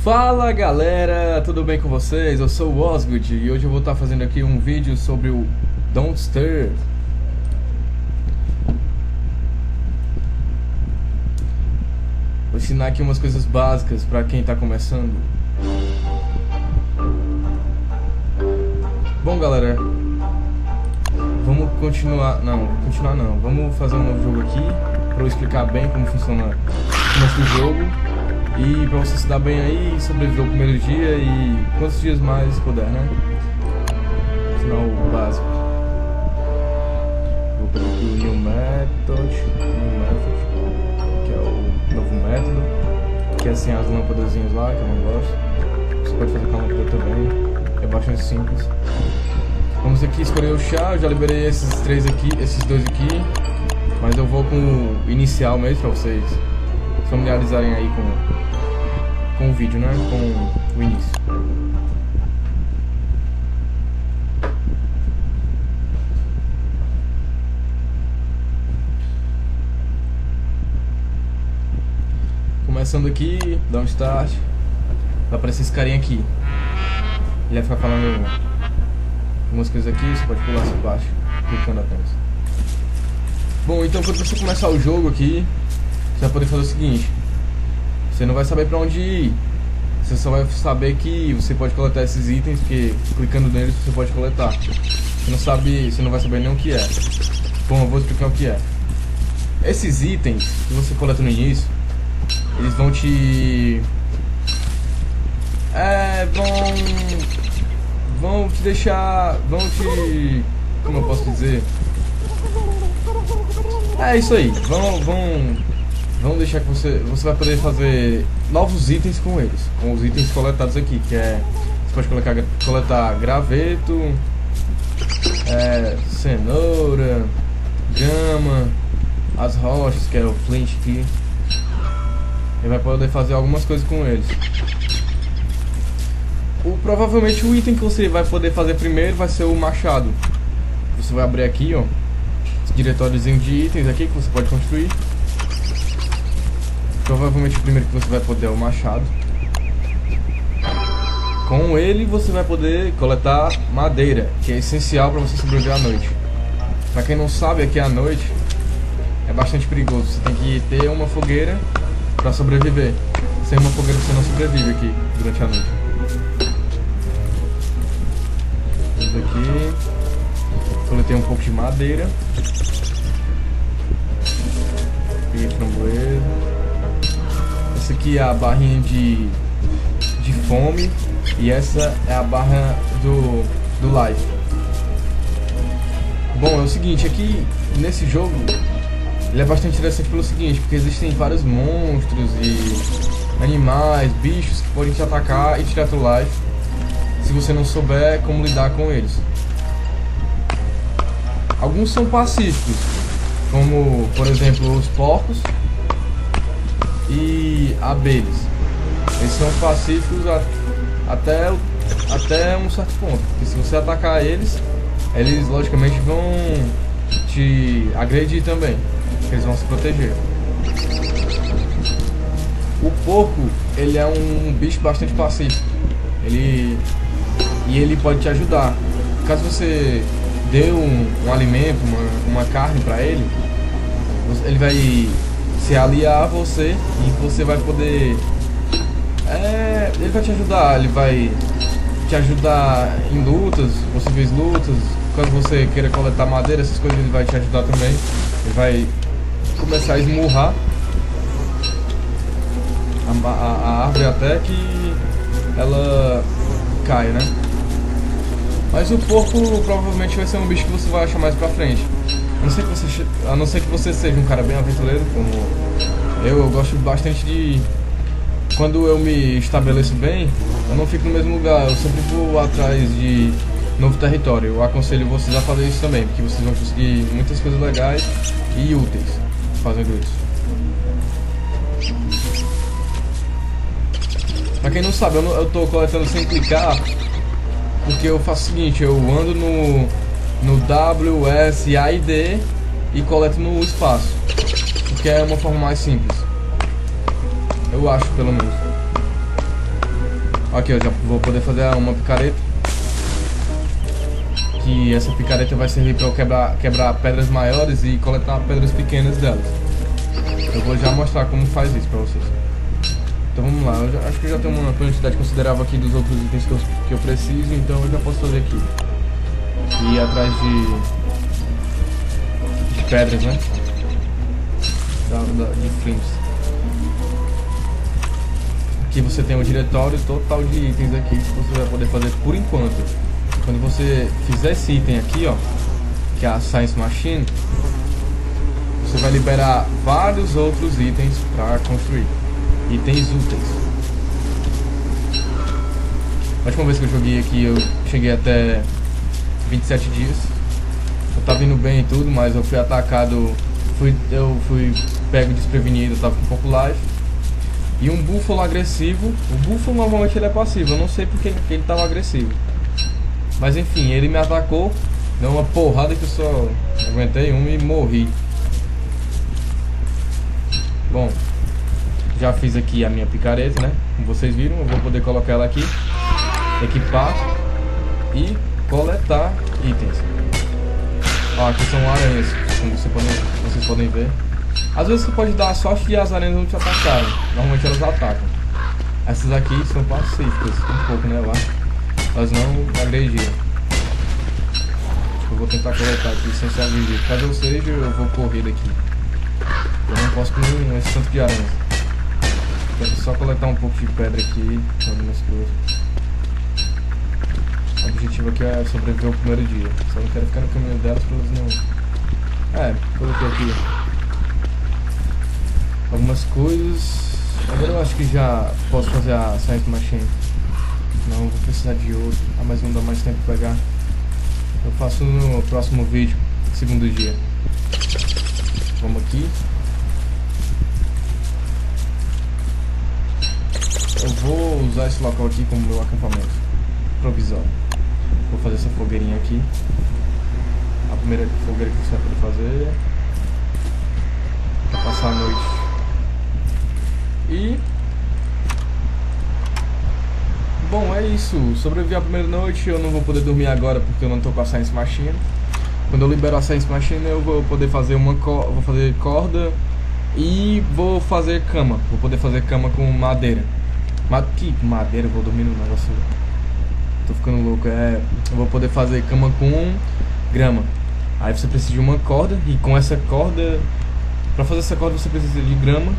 Fala galera, tudo bem com vocês? Eu sou o Osgood e hoje eu vou estar fazendo aqui um vídeo sobre o Don't Starve. Vou ensinar aqui umas coisas básicas para quem está começando. Bom galera, vamos continuar, vamos fazer um novo jogo aqui para eu explicar bem como funciona o jogo. E pra você se dar bem aí, sobreviver o primeiro dia e quantos dias mais puder, né? Ensinar o básico. Vou pegar aqui o New Method, que é o novo método. Que é assim as lâmpadazinhas lá, que eu não gosto. Você pode fazer com a lâmpada também, é bastante simples. Vamos aqui escolher o chá, eu já liberei esses dois aqui. Mas eu vou com o inicial mesmo, pra vocês familiarizarem aí com o vídeo, né? Com o início. Começando aqui, dá um start. Vai aparecer esse carinha aqui. Ele vai ficar falando algumas coisas aqui, você pode pular essa parte, clicando apenas. Bom, então quando você começar o jogo aqui, você vai poder fazer o seguinte: você não vai saber pra onde ir, você só vai saber que você pode coletar esses itens, porque clicando neles você pode coletar. Você não vai saber nem o que é. Bom, eu vou explicar o que é. Esses itens que você coleta no início, eles vão te... vão te deixar... como eu posso dizer? É isso aí, vão deixar que você vai poder fazer novos itens com eles, com os itens coletados aqui, que é, você pode coletar graveto, cenoura, grama, as rochas, que é o flint aqui, e vai poder fazer algumas coisas com eles. Provavelmente o item que você vai poder fazer primeiro vai ser o machado. Você vai abrir aqui, ó, esse diretóriozinho de itens aqui que você pode construir. Provavelmente o primeiro que você vai poder é o machado. Com ele você vai poder coletar madeira, que é essencial para você sobreviver à noite. Para quem não sabe, aqui à noite é bastante perigoso. Você tem que ter uma fogueira para sobreviver. Sem uma fogueira você não sobrevive aqui durante a noite. Vamos aqui. Coletei um pouco de madeira. Peguei framboesa. Essa aqui é a barrinha de fome e essa é a barra do life. Bom, é o seguinte, aqui nesse jogo ele é bastante interessante pelo seguinte, porque existem vários monstros e animais, bichos que podem te atacar e tirar teu life se você não souber como lidar com eles. Alguns são pacíficos, como por exemplo os porcos e abelhas. Eles são pacíficos até um certo ponto, porque se você atacar eles logicamente vão te agredir também, eles vão se proteger. O porco, ele é um bicho bastante pacífico, ele pode te ajudar. Caso você dê um alimento, uma carne para ele vai se aliar a você e você vai poder... ele vai te ajudar, ele vai te ajudar em lutas, possíveis lutas. Caso você queira coletar madeira, essas coisas, ele vai te ajudar também. Ele vai começar a esmurrar a árvore até que ela caia, né? Mas o porco provavelmente vai ser um bicho que você vai achar mais pra frente. A não ser que você seja um cara bem aventureiro, como eu gosto bastante de... Quando eu me estabeleço bem, eu não fico no mesmo lugar, eu sempre vou atrás de novo território. Eu aconselho vocês a fazer isso também, porque vocês vão conseguir muitas coisas legais e úteis fazendo isso. Pra quem não sabe, eu tô coletando sem clicar, porque eu faço o seguinte, eu ando no W, S, A e D e coleto no espaço, porque é uma forma mais simples. Eu acho, pelo menos. Aqui eu já vou poder fazer uma picareta. Que essa picareta vai servir para eu quebrar pedras maiores e coletar pedras pequenas delas. Eu vou já mostrar como faz isso para vocês. Então vamos lá, acho que eu já tenho uma quantidade considerável aqui dos outros itens que eu preciso, então eu já posso fazer aqui. E ir atrás de pedras, né? De flints. Aqui você tem um diretório total de itens aqui que você vai poder fazer por enquanto. Quando você fizer esse item aqui, ó, que é a Science Machine, você vai liberar vários outros itens para construir. Itens úteis. A última vez que eu joguei aqui eu cheguei até 27 dias. Eu tava indo bem e tudo, mas eu fui atacado, eu fui pego desprevenido, eu tava com pouco life. E um búfalo agressivo, o búfalo normalmente ele é passivo, eu não sei porque ele tava agressivo. Mas enfim, ele me atacou, deu uma porrada que eu só aguentei uma e morri. Bom, já fiz aqui a minha picareta, né? Como vocês viram, eu vou poder colocar ela aqui, equipar e coletar itens. Ó, aqui são aranhas, como vocês podem ver. Às vezes você pode dar a sorte de as aranhas não te atacarem. Normalmente elas atacam. Essas aqui são pacíficas, um pouco, né? Lá. Elas não agrediram. Eu vou tentar coletar aqui sem se agredir. Caso eu seja, eu vou correr daqui. Eu não posso comer esse tanto de aranhas. Quero só coletar um pouco de pedra aqui, algumas coisas. O objetivo aqui é sobreviver o primeiro dia. Só não quero ficar no caminho delas pra elas não... coloquei aqui algumas coisas. Agora eu acho que já posso fazer a Science Machine. Não, vou precisar de outro. Mas não dá mais tempo pra pegar. Eu faço no próximo vídeo, segundo dia. Vamos aqui. Eu vou usar esse local aqui como meu acampamento provisório. Vou fazer essa fogueirinha aqui. A primeira fogueira que você vai poder fazer pra passar a noite. E bom, é isso. Sobrevivi a primeira noite. Eu não vou poder dormir agora porque eu não tô com a Science Machine. Quando eu libero a Science Machine eu vou poder fazer vou fazer corda e vou fazer cama. Vou poder fazer cama com madeira. Que madeira? Eu vou dormir no negócio. Tô ficando louco. Eu vou poder fazer cama com grama. Aí você precisa de uma corda e com essa corda, pra fazer essa corda você precisa de grama.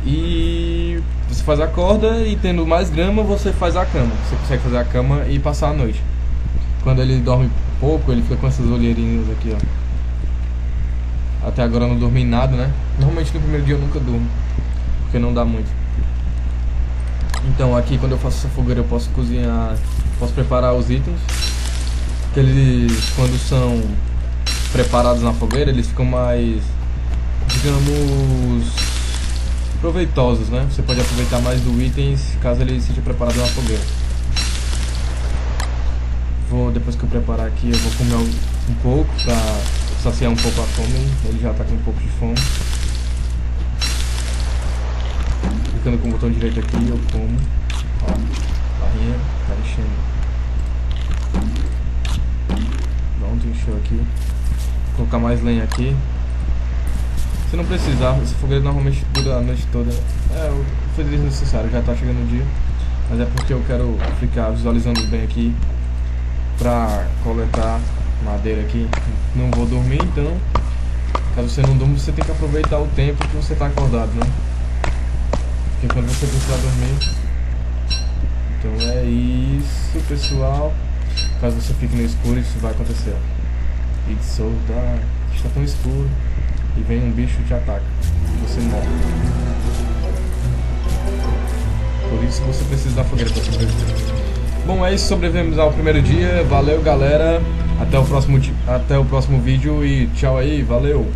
E você faz a corda e tendo mais grama você faz a cama. Você consegue fazer a cama e passar a noite. Quando ele dorme pouco, ele fica com essas olheirinhas aqui, ó. Até agora eu não dormi nada, né? Normalmente no primeiro dia eu nunca durmo, porque não dá muito. Então aqui quando eu faço essa fogueira eu posso cozinhar, posso preparar os itens. Que eles, quando são preparados na fogueira, eles ficam mais, digamos, proveitosos, né? Você pode aproveitar mais do itens caso ele seja preparado na fogueira. Depois que eu preparar aqui, eu vou comer um pouco pra saciar um pouco a fome. Ele já tá com um pouco de fome. Clicando com o botão direito aqui, eu como. Ó, barrinha, tá enchendo. Pronto, encheu aqui. Vou colocar mais lenha aqui. Se não precisar, essa fogueira normalmente dura a noite toda. Eu fiz desnecessário, já tá chegando o dia. Mas é porque eu quero ficar visualizando bem aqui pra coletar madeira aqui. Não vou dormir, então caso você não durma, você tem que aproveitar o tempo que você tá acordado, né? Porque quando você precisar dormir. Então é isso, pessoal. Caso você fique no escuro, isso vai acontecer. It's so dark. Está tão escuro e vem um bicho e te ataca e você morre. Por isso você precisa da fogueira para sobreviver. Bom, é isso, sobrevivemos ao primeiro dia. Valeu, galera. Até o próximo vídeo e tchau aí, valeu.